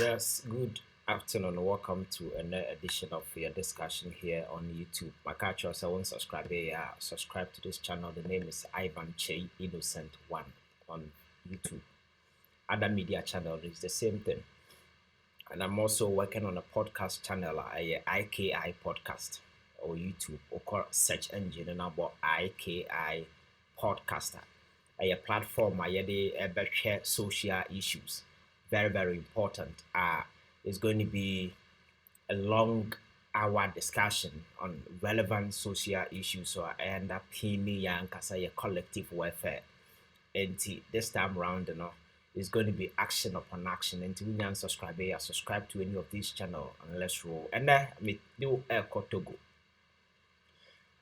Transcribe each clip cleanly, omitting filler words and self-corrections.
Yes, good afternoon. Welcome to another edition of your discussion here on YouTube. My culture, so won't subscribe here. Subscribe to this channel. The name is Ivan Kyei Innocent One on YouTube. Other media channel is the same thing. And I'm also working on a podcast channel, a IKI podcast or YouTube or call search engine and about IKI podcaster. A platform I share social issues. Very, very important. It's going to be a long hour discussion on relevant social issues. So I end up pinning young a collective welfare. And this time around, it's going to be action upon action. And we can subscribe to any of these channels and let's roll. And then me do Togo.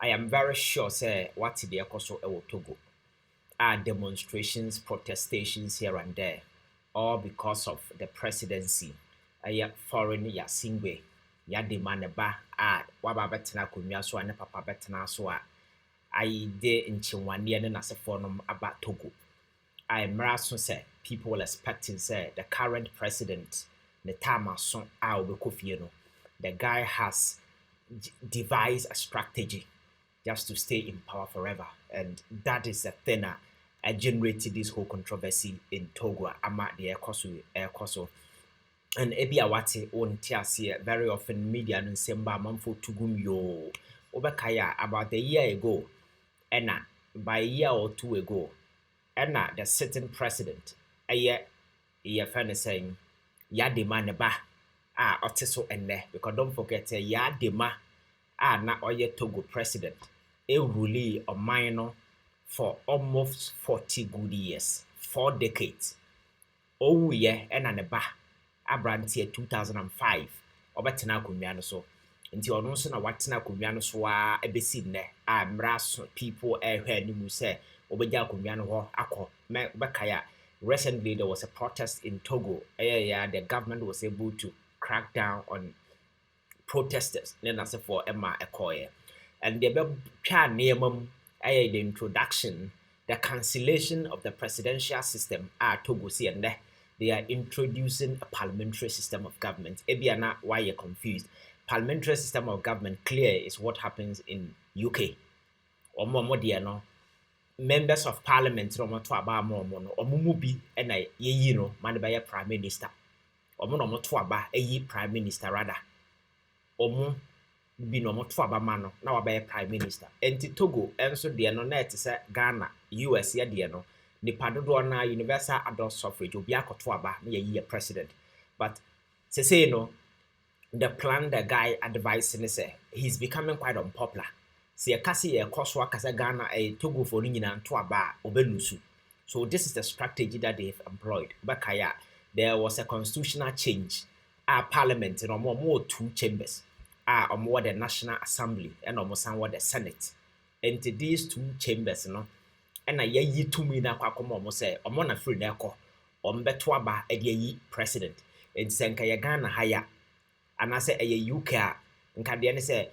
I am very sure say what the so Togo are demonstrations, protestations here and there, all because of the presidency. Foreign singwe ya demand ba waba betena konwa so ne papa betena so ayi de nchimwane ne nasefo no aba Togo. I mra so say people will expecting say the current president the time so obekofie no the guy has devised a strategy just to stay in power forever, and that is the thing generated this whole controversy in Togo ama the ekoso. And ebi awate on tiasie very often media no semba manfo tugum yo obekaya about a year ago, and by a year or two ago, and the sitting president a year fan saying ya demand ba oteso enne, because don't forget ya dema na oye Togo president a rule of minor for almost 40 good years, 4 decades. Oh yeah, and an ba abrantie 2005 obetena akonnwa no so nti ono nso na watena akonnwa no so ebesi nne mraso people ehwe animu say obegya akonnwa no ho akọ bekaya. Recently there was a protest in Togo. The government was able to crack down on protesters for Emma Ekoye, and the the introduction, the cancellation of the presidential system Togo see, and they are introducing a parliamentary system of government. Ebiana, why you're confused? Parliamentary system of government clear is what happens in UK. Or more no members of parliament no to aba more no omumu bi na ye no man by prime minister. Omo no to aba prime minister rather. Omo bi no to aba ma no na waba prime minister. Enti Togo enso de no na etese Ghana US ye de no nipa dodo na universal adult suffrage obi akoto aba na ye president. But say no, the plan the guy advising say he's becoming quite unpopular. See a kasi a koswa kasa Ghana a Togo for nyina to aba obelusu. So this is the strategy that they've employed. Bakaya, there was a constitutional change. Our parliament and more two chambers. More the National Assembly and almost the Senate. And these two chambers, and a ye to me na kwakomo say na free na ko ombeto aba e yi president and senka ya Ghana haya anase e UK a nka de ne say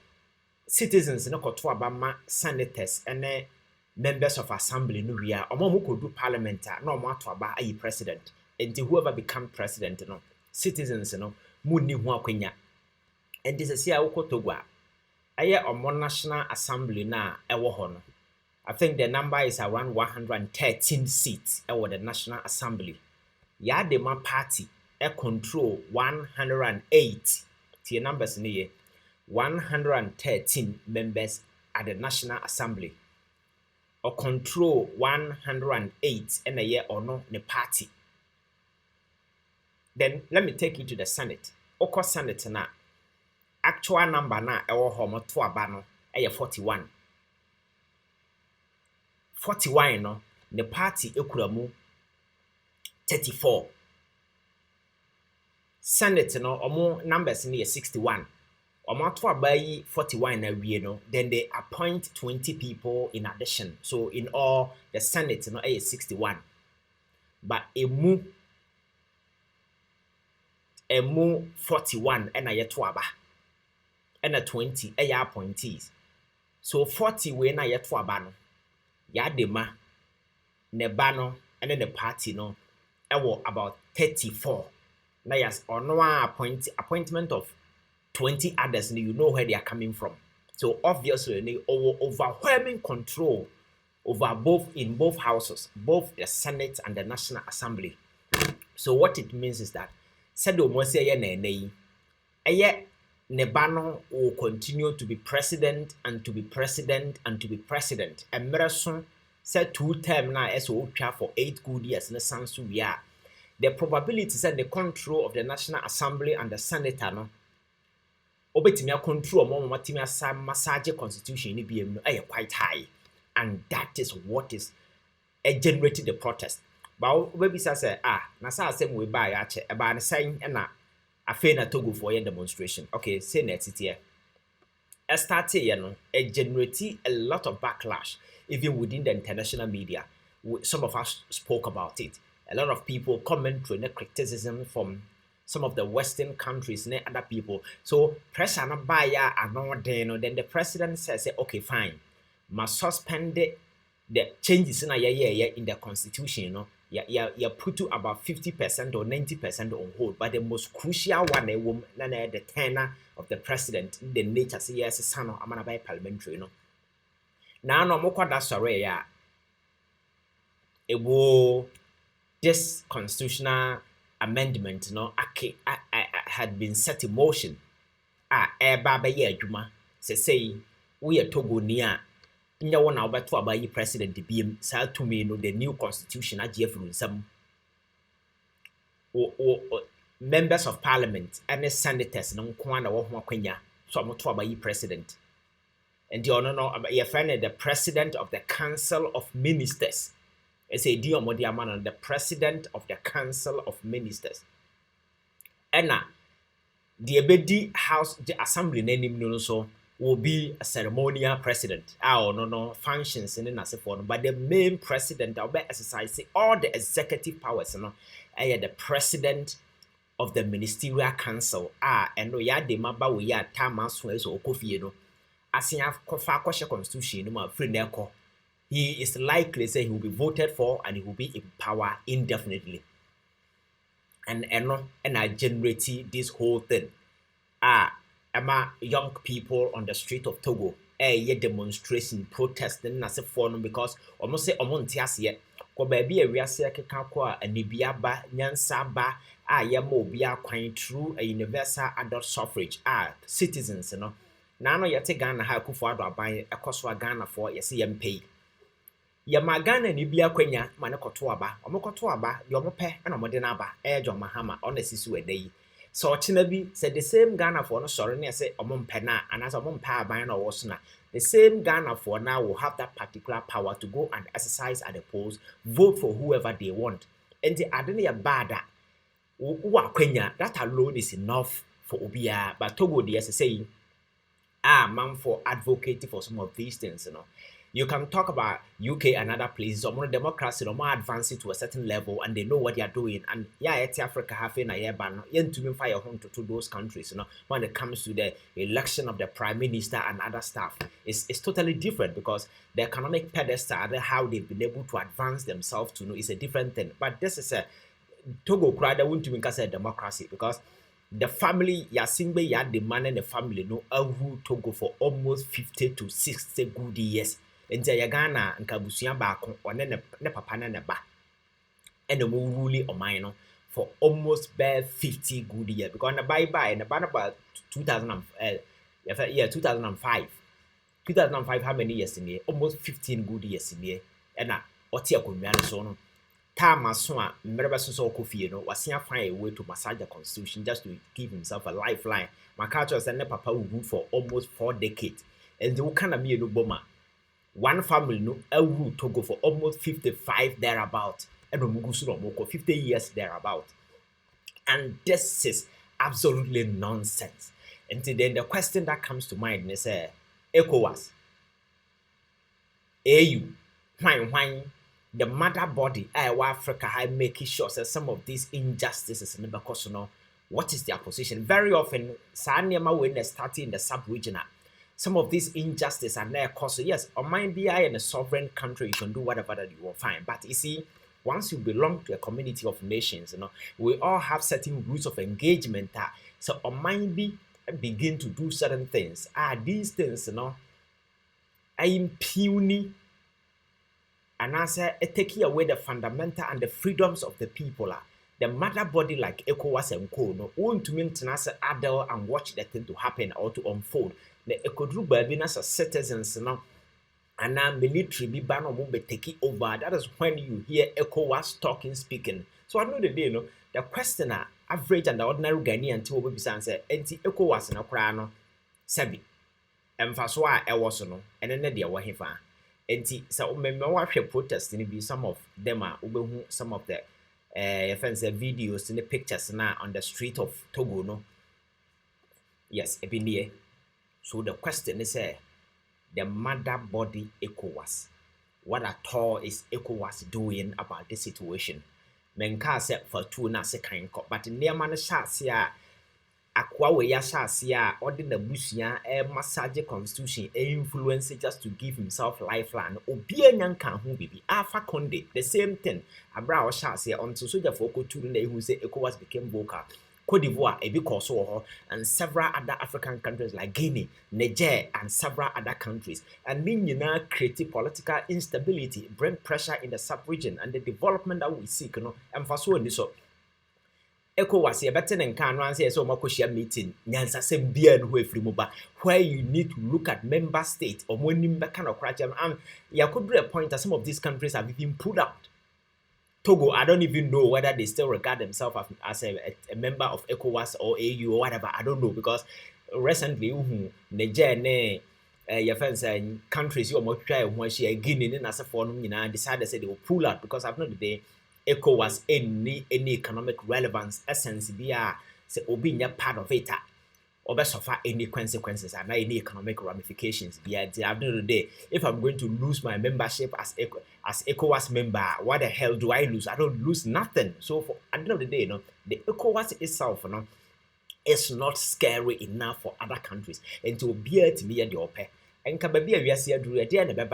citizens no koto aba ma senators and members of assembly no wia omo ko do parliament na omo ato aba ayi president, and whoever become president no citizens no mu ni ho akwanya. And this is here Togo aye omo National Assembly na ewo ho no, I think the number is around 113 seats at the National Assembly. Yadema party control 108. The numbers in here 113 members at the National Assembly. Or control 108 and a year or no the party. Then let me take you to the Senate. Oko Senate na actual number na ewo homo to abano 41. 41 no the party ekuramu 34. Senate no omo numbers in 61. Omo to abayi 41 na wie no, then they appoint 20 people in addition. So in all the Senate no 61. But emu 41 and a to aba and a 20 appointees. So 40 we na to aba no Yadema, Nebano, and then the party no, about 34 Now yes, or no appointment of 20 others, and you know where they are coming from. So obviously, they overwhelming control over both houses, both the Senate and the National Assembly. So what it means is that said Nebano will continue to be president and to be president and to be president. And Merason said 2 term now as for 8 good years. So we are the probability that the control of the National Assembly and the Senate no obetimia control more matimia massage constitution ni biem no quite high, and that is what is generating the protest. But baby say na say asem we buy ache e ba ne sign na afe na Togo for your demonstration. Okay, say na it here. I started, generate a lot of backlash even within the international media. Some of us spoke about it. A lot of people commentary and criticism from some of the Western countries and other people. So pressure not buy then the president says, okay, fine, must suspend the changes in the constitution, you put to about 50% or 90% on hold. But the most crucial one, the tenure of the president, the nature, say yes, son of Amana by parliamentary, Now no more that sorry, it will this constitutional amendment, had been set in motion. Baba ye juma, say we are Togo near. Nya wona obeto abayi president biem sa to me no the new constitution agye from some members of parliament and the senators no nko na wo ho akwanya so mo to abayi president, and the no your friend the president of the council of ministers. It's a deal mo dia man the president of the council of ministers, and the ebedi house the assembly nanim no so will be a ceremonial president. No functions in the form, but the main president will be exercising all the executive powers. The president of the ministerial council. And no ya de maba we ya tamas as okofie no. As in kofa kwashe constitution no free neko. He is likely say he will be voted for and he will be in power indefinitely. And I generate this whole thing. Young people on the street of Togo, demonstration, protesting as a form because almost say omontias yet. Ko baby a wiase keka kwa anibiaba nyansaba yamo bia kwan through a universal adult suffrage citizens na no yete Ghana ha kufu ado aban ekoso Ghana for yesi yempay yama Ghana ni bia kwanya ma ne koto aba omokoto aba de omope na omode na aba ejo mahama on the sisu edai. So Chinabi said the same Ghana for no sorry near say omompena and as omompa aban no was na the same Ghana for now will have that particular power to go and exercise at the polls, vote for whoever they want. And the adenia bada Kenya, that alone is enough for Obia. But Togo the saying man for advocating for some of these things, You can talk about UK and other places, or more democracy, or more advancing to a certain level, and they know what they are doing. And it's Africa having a year ban, to fire home to those countries, when it comes to the election of the prime minister and other stuff. It's totally different because the economic pedestal, how they've been able to advance themselves to know is a different thing. But this is a Togo crowd, I wouldn't even say democracy because the family, Yasimbe, the man and the family, who Togo for almost 50 to 60 good years. Nti ya Ghana nka busuya baako one ne papa na ne ba ene mo rule oman no for almost bare 50 good years because na bye na ba about 2005 how many years in here? Almost 15 good years in here. Na oti akonwa no so no time so a mmereba so okofie no wasia find a way to massage the constitution just to give himself a lifeline. My culture said ne papa will rule for almost 4 decades, and the kind of me no boma. One family rule Togo for almost 55 thereabout, and Mugusu 50 years thereabout. And this is absolutely nonsense. And then the question that comes to mind is ECOWAS, AU, why the mother body, Africa, making sure that some of these injustices because what is their position? Very often, Sanyama when they starting in the sub-regional. Some of these injustices are there cause yes, on my BI in a sovereign country, you can do whatever that you will find. But you see, once you belong to a community of nations, we all have certain rules of engagement. So on mind be begin to do certain things. These things, I impugn and answer taking away the fundamental and the freedoms of the people. The mother body like ECOWAS and Co. No want to maintain as adult and watch the thing to happen or to unfold. The ECODRU baby as citizens, and now military be ban or be taking over. That is when you hear ECOWAS talking, speaking. So I know the day, the questioner, average and the ordinary Ghanaian to be answer, anti ECOWAS in a crown, Sabi. And Faswa, I was no, and then the Wahifa. Anti, so watch a protest in be some of them are some of the videos and the pictures now on the street of Togo, no? Yes, Ebinie. So the question is, the mother body ECOWAS. What at all is ECOWAS doing about this situation? Menka said for two na se kind but near man shots ya akwa we ya shots ya ordinary busia massage constitution influence just to give himself lifeline. Obia nyanka hu bibi Alpha Conde the same thing. Abra o shots ya until soldier for ko two na who say ECOWAS became vocal. Cote d'Ivoire, and several other African countries like Guinea, Niger, and several other countries. And mean create political instability, bring pressure in the sub-region and the development that we seek, and for so and so. ECOWAS, a better than can run so much meeting, Nyansa same beer and where you need to look at member states or when kind of crutch. And you could be a point that some of these countries have been pulled out. Togo, I don't even know whether they still regard themselves as a member of ECOWAS or AU or whatever. I don't know because recently, Niger, your friends and countries you are try when she Guinea and as a forum, decided they will pull out because I've not the day ECOWAS any economic relevance essence be say being part of it. Or suffer any consequences and any economic ramifications. At the end of the day, if I'm going to lose my membership as ECOWAS member, what the hell do I lose? I don't lose nothing. So for at the end of the day, the ECOWAS itself, is not scary enough for other countries. And to be at me at the upper. And can be a see a do a dear and a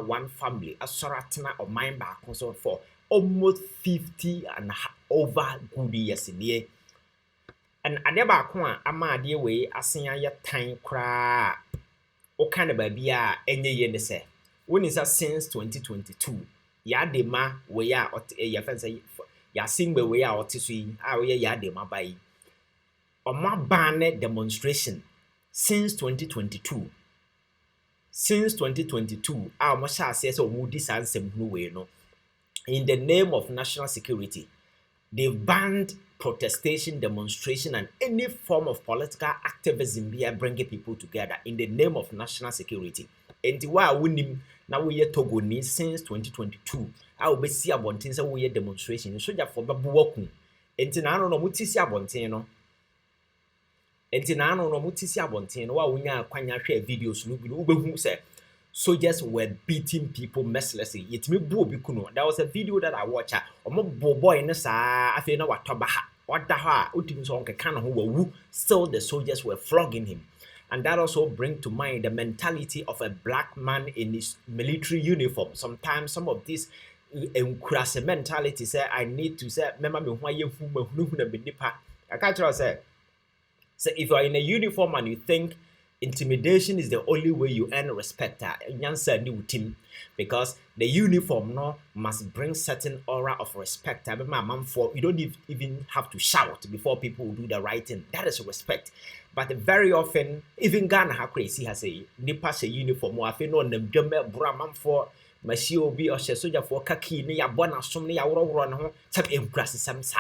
one family, a soratana of mine back also for almost 50 and over good years in the year. And ade ba ko a ama ade we asen aye tan kra o kan ba bia enye ye ne se woni sa since 2022 ya de ma we a ya fansa ya singbe we a otiso yi a we ya de ma bai o ma ban demonstration since 2022 a mo sha ase se o mu di sansem hu we no in the name of national security. They banned protestation, demonstration, and any form of political activism here bringing people together in the name of national security. And why we now we Togo since 2022. I will be see about things we demonstration. So just for babu and now no mutisi abontino. And now no mutisi abontino. Why we na kwanya share videos no ube say soldiers were beating people mercilessly. Yet me bo bikuno. There was a video that I watched. Omo boy in sa afi na watobaha. What the ha? Ultimate so kind of who still the soldiers were flogging him. And that also brings to mind the mentality of a black man in his military uniform. Sometimes some of these mentality say I need to say remember me why you I can't say if you are in a uniform and you think intimidation is the only way you earn respect because the uniform must bring certain aura of respect. You don't even have to shout before people do the right thing. That is respect. But very often, even Ghana how crazy has a nipa se uniform or afi no nem dweme bra for machi obi or soldier for kaki ne ya bona som ne ya woroworo ne ho tap emkrasesam sa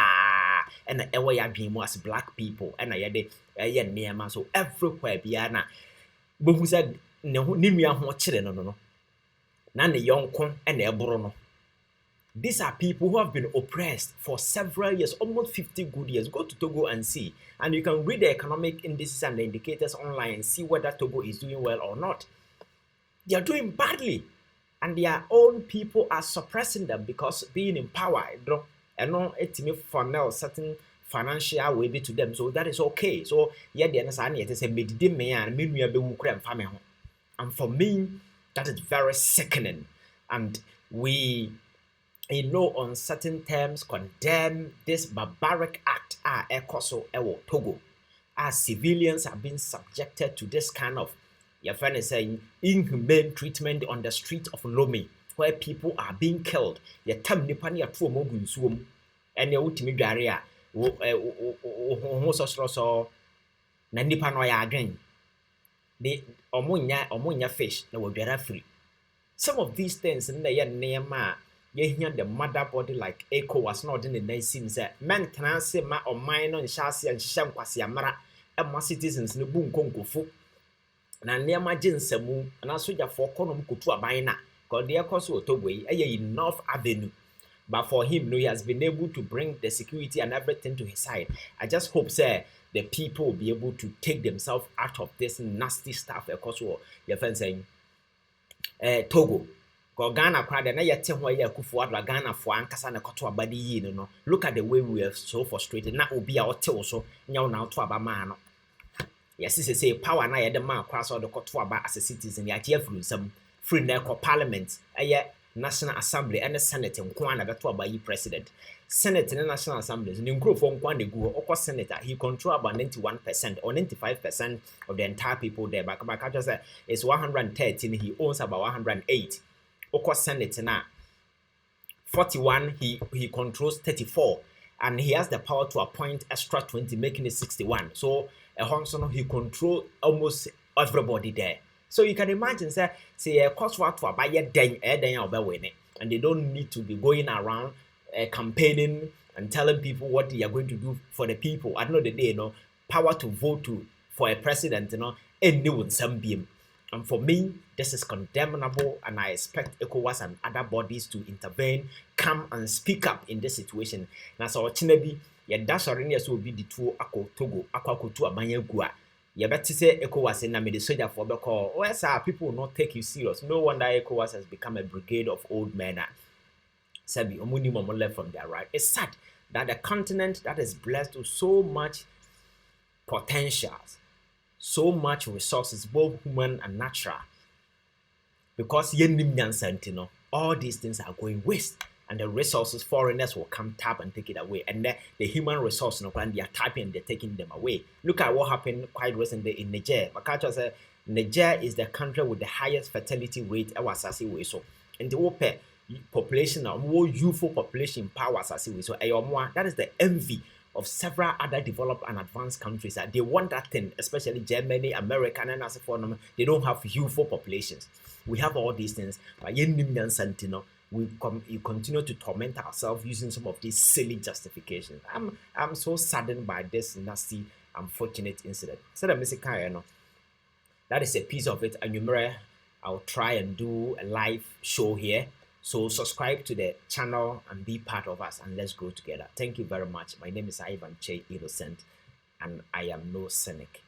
and ewe ya dwemu as black people and ye neema so everywhere bia na bohu sa ne nua ho kire no na ne yonko and eboro no. These are people who have been oppressed for several years, almost 50 good years. Go to Togo and see. And you can read the economic indices and the indicators online and see whether Togo is doing well or not. They are doing badly. And their own people are suppressing them because being in power, and not funnel certain financial way to them. So that is okay. So yeah, the understanding is a and for me, that is very sickening. And we in no uncertain terms condemn this barbaric act ekoso ewo Togo, as civilians have been subjected to this kind of, your friend is saying, inhumane treatment on the street of Lomé, where people are being killed. Your tam nipa ni atu omo gu nsuom, ene wutimi dware a wo so na nipa no ya adwen. They omunya fish na wodwara free. Some of these things in the nema, you hear the mother body like ECOWAS not in the nation say men can say ma or mine on chassis and sham kwasi amara and my citizens no boom kongo na nema jinsemu and also ya for konom kutu abaina because the ekoso otogwe enough avenue. But for him, no, he has been able to bring the security and everything to his side. I just hope, sir, the people will be able to take themselves out of this nasty stuff. Of course, your friend saying, Togo, Ghana, na yet why you could for Ghana for Ankasa and Koto body, you know. Look at the way we are so frustrated. That will be our tell so now to Abamano. Yes, this is a power and I had the man across all the Koto as a citizen, yet you have some free neck parliament. National Assembly and the Senate in Kwana Betua by President. Senate and National Assemblies in group from Kwane Gu or Senator, he control about 91% or 95% of the entire people there. But just say it's 113, he owns about 108. Oko Senate now 41, he controls 34, and he has the power to appoint extra 20, making it 61. So a Honson he control almost everybody there. So you can imagine, say a cost what to buy a den and they don't need to be going around campaigning and telling people what they are going to do for the people. At the end of the day, power to vote for a president, anyone some beam. And for me, this is condemnable, and I expect ECOWAS and other bodies to intervene, come and speak up in this situation. Now, so Chinabi, that's already will be the two Ako Togo, Ako to Abanya Gua. You better say ECOWAS in the soldier for the call. Where people will not take you serious. No wonder ECOWAS has become a brigade of old men. Sabi omuni momo left from their right. It's sad that a continent that is blessed with so much potential, so much resources, both human and natural, because all these things are going waste. And the resources, foreigners will come tap and take it away. And the human resource, they are tapping and they're taking them away. Look at what happened quite recently in Niger. Makacho said Niger is the country with the highest fertility rate. So, and the population, more youthful population power. So, that is the envy of several other developed and advanced countries. They want that thing, especially Germany, America, and as for them, they don't have youthful populations. We have all these things. But we continue to torment ourselves using some of these silly justifications. I'm so saddened by this nasty, unfortunate incident. So that is a piece of it. And I'll try and do a live show here. So subscribe to the channel and be part of us, and let's grow together. Thank you very much. My name is Kyei, innocent, and I am no cynic.